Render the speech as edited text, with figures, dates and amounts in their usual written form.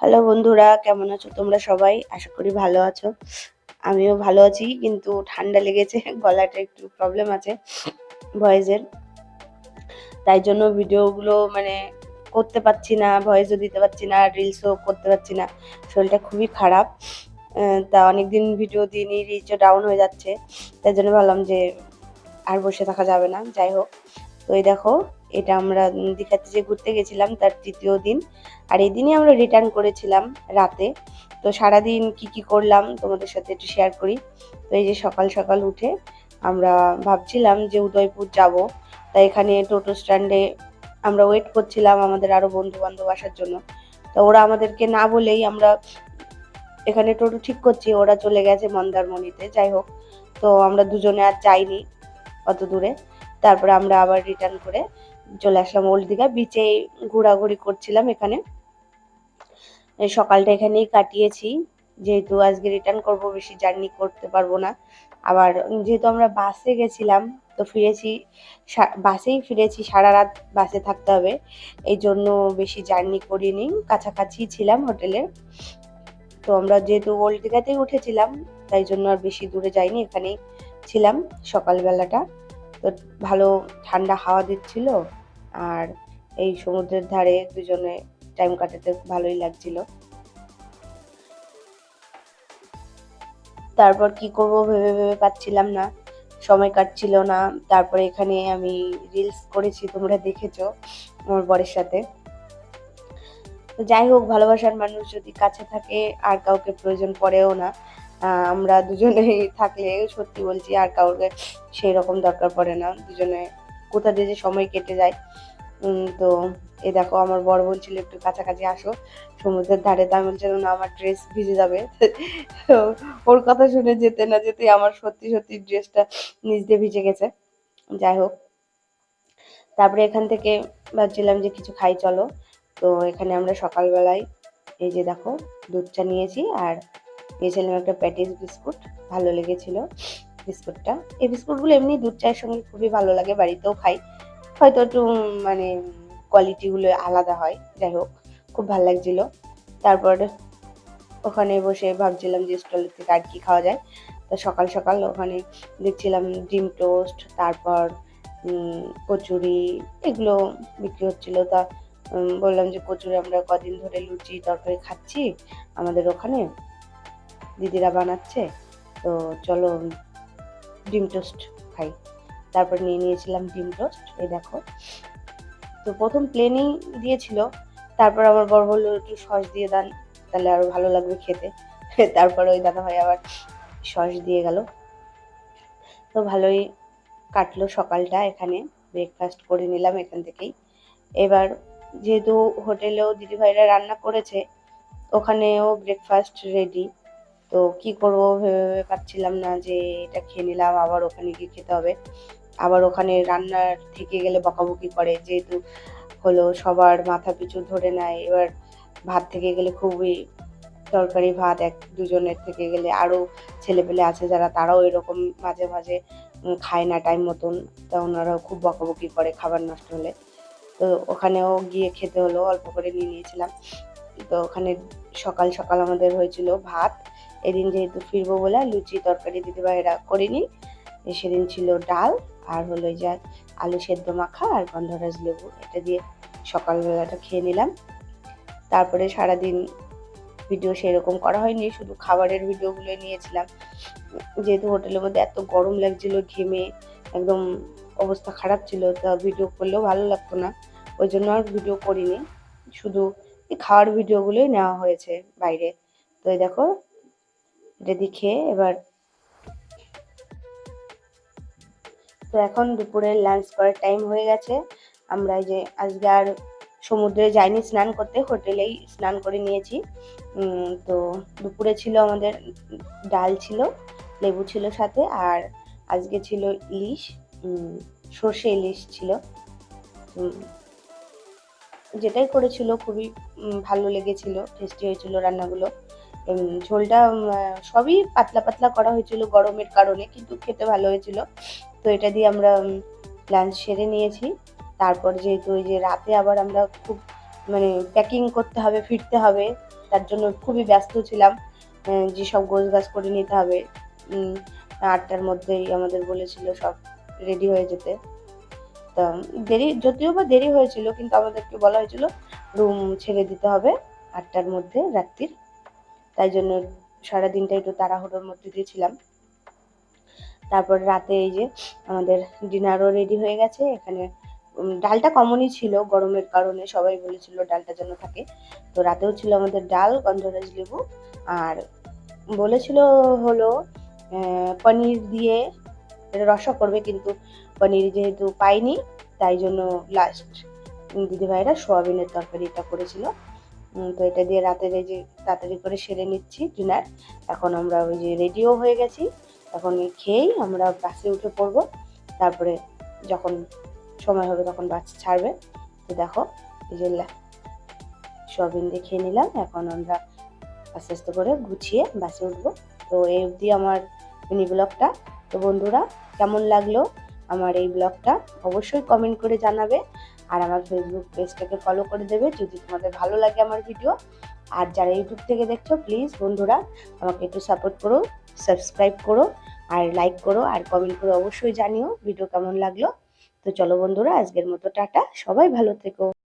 Hello বন্ধুরা, কেমন আছো তোমরা সবাই? আশা করি ভালো আছো। আমিও ভালো আছি, কিন্তু ঠান্ডা লেগেছে, গলাটা একটু প্রবলেম আছে ভয়েসের। তাই জন্য ভিডিওগুলো করতে পারছি না, ভয়েসও দিতে পারছি না, রিলসও করতে পারছি না। শরীরটা খুবই খারাপ। তা অনেকদিন ভিডিও দিইনি, রিচও ডাউন হয়ে যাচ্ছে। তাই জন্য ভাবলাম যে আর বসে থাকা যাবে না। যাই হোক, তো এই দেখো, এটা আমরা দীঘাতে যে ঘুরতে গেছিলাম তার তৃতীয় দিন। আর এই দিনই আমরা রিটার্ন করেছিলাম রাতে। তো সারাদিন কি কি করলাম তোমাদের সাথে একটু শেয়ার করি। তো এই যে সকাল সকাল উঠে আমরা ভাবছিলাম যে উদয়পুর যাব। তাই এখানে টোটো স্ট্যান্ডে আমরা ওয়েট করছিলাম আমাদের আরো বন্ধু বান্ধব আসার জন্য। তো ওরা আমাদেরকে না বলেই আমরা এখানে টোটো ঠিক করছি, ওরা চলে গেছে মন্দারমণিতে। যাই হোক, তো আমরা দুজনে আর যাইনি অত দূরে। তারপরে আমরা আবার রিটার্ন করে চলে আসলাম ওল্ড দীঘা বিচে। ঘোরাঘুরি করছিলাম এখানে, সকালটা এখানেই কাটিয়েছি। যেহেতু আজকে রিটার্ন করব, বেশি জার্নি করতে পারবো না। আবার যেহেতু আমরা বাসে গেছিলাম, তো ফিরেছি বাসেই ফিরেছি, সারা রাত বাসে থাকতে হবে। এই জন্য বেশি জার্নি করিনি, কাছাকাছি ছিলাম হোটেলে। তো আমরা যেহেতু ওল্ড দীঘাতেই উঠেছিলাম, তাই জন্য আর বেশি দূরে যাইনি, এখানেই ছিলাম সকালবেলাটা। তো ভালো ঠান্ডা হাওয়া দিচ্ছিল, আর এই সমুদ্রের ধারে দুজনে টাইম কাটাতে ভালোই লাগছিল। তারপর কি করব ভেবে ভেবে পাচ্ছিলাম না, সময় কাটছিল না। তারপরে এখানে আমি রিলস করেছি, তোমরা দেখেছো আমার বরের সাথে। তো যাই হোক, ভালোবাসার মানুষ যদি কাছে থাকে আর কাউকে প্রয়োজন পড়েও না। আমরা দুজনেই থাকলে সত্যি বলছি আর কাউকে সেই রকম দরকার পড়ে না। দুজনে কোথা দিয়ে যে সময় কেটে যায়। তো এই দেখো, আমার বর বলছিল একটু কাছাকাছি আসো সমুদ্রের ধারে। তা আমি বলছিলাম না, আমার ড্রেস ভিজে যাবে। তো ওর কথা শুনে যেতে না যেতে আমার সত্যি সত্যি ড্রেসটা নিচ দিয়ে ভিজে গেছে। যাই হোক, তারপরে এখান থেকে ভাবছিলাম যে কিছু খাই চলো। তো এখানে আমরা সকালবেলায় এই যে দেখো দুধ চা নিয়েছি, আর নিয়েছিলাম একটা প্যাটিস বিস্কুট। ভালো লেগেছিল বিস্কুটটা। এই বিস্কুটগুলো এমনি দুধ চায়ের সঙ্গে খুবই ভালো লাগে, বাড়িতেও খাই। হয়তো একটু মানে কোয়ালিটিগুলো আলাদা হয়। যাই হোক, খুব ভালো লাগছিল। তারপর ওখানে বসে ভাবছিলাম যে স্টলের থেকে আর কি খাওয়া যায়। তো সকাল সকাল ওখানে দেখছিলাম ডিম টোস্ট, তারপর কচুরি, এগুলো বিক্রি হচ্ছিল। তা বললাম যে কচুরি আমরা কদিন ধরে লুচি তরকারি খাচ্ছি আমাদের ওখানে, দিদিরা বানাচ্ছে, তো চলো ডিম টোস্ট খাই। তারপর নিয়ে নিয়েছিলাম ডিম টোস্ট। এই দেখো, তো প্রথম প্লেনেই দিয়েছিল, তারপর আমার বর বললো একটু সস দিয়ে দেন, তাহলে আরো ভালো লাগবে খেতে। তারপর ওই দাদা ভাই আবার সস দিয়ে গেল। তো ভালোই কাটলো সকালটা, এখানে ব্রেকফাস্ট করে নিলাম এখান থেকেই। এবার যেহেতু হোটেলেও দিদিভাইরা রান্না করেছে, ওখানেও ব্রেকফাস্ট রেডি। তো কি করবো ভেবে ভেবে পাচ্ছিলাম না যে এটা খেয়ে নিলাম, আবার ওখানে গিয়ে খেতে হবে। আবার ওখানে রান্নার থেকে গেলে বকাবকি করে, যেহেতু হলো সবার মাথা পিছু ধরে নেয়। এবার ভাত থেকে গেলে খুবই, তরকারি ভাত এক দুজনের থেকে গেলে আরও ছেলেপেলে আছে যারা, তারাও এরকম মাঝে মাঝে খায় না টাইম মতন। তা ওনারাও খুব বকাবকি করে খাবার নষ্ট হলে। তো ওখানেও গিয়ে খেতে হলো, অল্প করে নিয়ে নিয়েছিলাম। তো ওখানে সকাল সকাল আমাদের হয়েছিল ভাত। এদিন যেহেতু ফিরবো বলে লুচি তরকারি দিদিভাইরা করিনি, সেদিন ছিল ডাল, আর হলো যে আলু সেদ্ধ মাখা আর গন্ধরাজ লেবু, এটা দিয়ে সকালবেলাটা খেয়ে নিলাম। তারপরে সারাদিন ভিডিও সেরকম করা হয়নি, শুধু খাবারের ভিডিওগুলো নিয়েছিলাম। যেহেতু হোটেলের মধ্যে এত গরম লাগছিল, ঘেমে একদম অবস্থা খারাপ ছিল, তা ভিডিও করলেও ভালো লাগতো না, ওই জন্য আর ভিডিও করিনি। শুধু এই খাওয়ার ভিডিওগুলোই নেওয়া হয়েছে বাইরে। তো এই দেখো, এটা দিয়ে খেয়ে এবার, তো এখন দুপুরের লাঞ্চ করার টাইম হয়ে গেছে। আমরা এই যে আজকে আর সমুদ্রে যাইনি স্নান করতে, হোটেলেই স্নান করে নিয়েছি। তো দুপুরে ছিল আমাদের ডাল ছিল, লেবু ছিল সাথে, আর আজকে ছিল ইলিশ, সর্ষে ইলিশ ছিল। যেটাই করেছিল খুবই ভালো লেগেছিল, টেস্টি হয়েছিল রান্নাগুলো। ঝোলটা সবই পাতলা পাতলা করা হয়েছিল গরমের কারণে, কিন্তু খেতে ভালো হয়েছিল। তো এটা দিয়ে আমরা লাঞ্চ সেরে নিয়েছি। তারপর যেহেতু ওই যে রাতে আবার আমরা খুব প্যাকিং করতে হবে, ফিরতে হবে, তার জন্য খুবই ব্যস্ত ছিলাম, যেসব গোছগাছ করে নিতে হবে। 8টার মধ্যেই আমাদের বলেছিল সব রেডি হয়ে যেতে। তা দেরি, যদিও বা দেরি হয়েছিল, কিন্তু আমাদেরকে বলা হয়েছিল রুম ছেড়ে দিতে হবে 8টার মধ্যে রাত্রির। তাই জন্য সারাদিনটা একটু তাড়াহুড়োর মধ্যে দিয়ে ছিলাম। তারপর রাতে এই যে আমাদের ডিনারও রেডি হয়ে গেছে। এখানে ডালটা কমনই ছিল, গরমের কারণে সবাই বলেছিল ডালটা যেন থাকে। তো রাতেও ছিল আমাদের ডাল, গন্ধরাজ লেবু, আর বলেছিল হলো পনির দিয়ে রসা করবে, কিন্তু পনির যেহেতু পাইনি তাই জন্য লাস্ট দিদিভাইরা সোয়াবিনের তরকারিটা করেছিল। তো এটা দিয়ে রাতের এই যে তাড়াতাড়ি করে সেরে নিচ্ছি ডিনার। এখন আমরা ওই যে রেডিও হয়ে গেছি, এখন খেয়েই আমরা বাসে উঠে পড়বো। তারপরে যখন সময় হবে তখন বাস ছাড়বে। তো দেখো এই যে সোয়াবিন দিয়ে খেয়ে নিলাম, এখন আমরা আস্তে আস্তে করে গুছিয়ে বাসে উঠবো। তো এই অবধি আমার মিনি ব্লগটা। তো বন্ধুরা, কেমন লাগলো আমার এই ব্লগটা অবশ্যই কমেন্ট করে জানাবে, আর আমার ফেসবুক পেজটাকে ফলো করে দেবে যদি তোমাদের ভালো লাগে আমার ভিডিও। আর যারা ইউটিউব থেকে দেখছো প্লিজ বন্ধুরা আমাকে একটু সাপোর্ট করো, সাবস্ক্রাইব করো, আর লাইক করো, আর কমেন্ট করে অবশ্যই জানিও ভিডিও কেমন লাগলো। তো চলো বন্ধুরা, আজকের মতো টাটা, সবাই ভালো থেকো।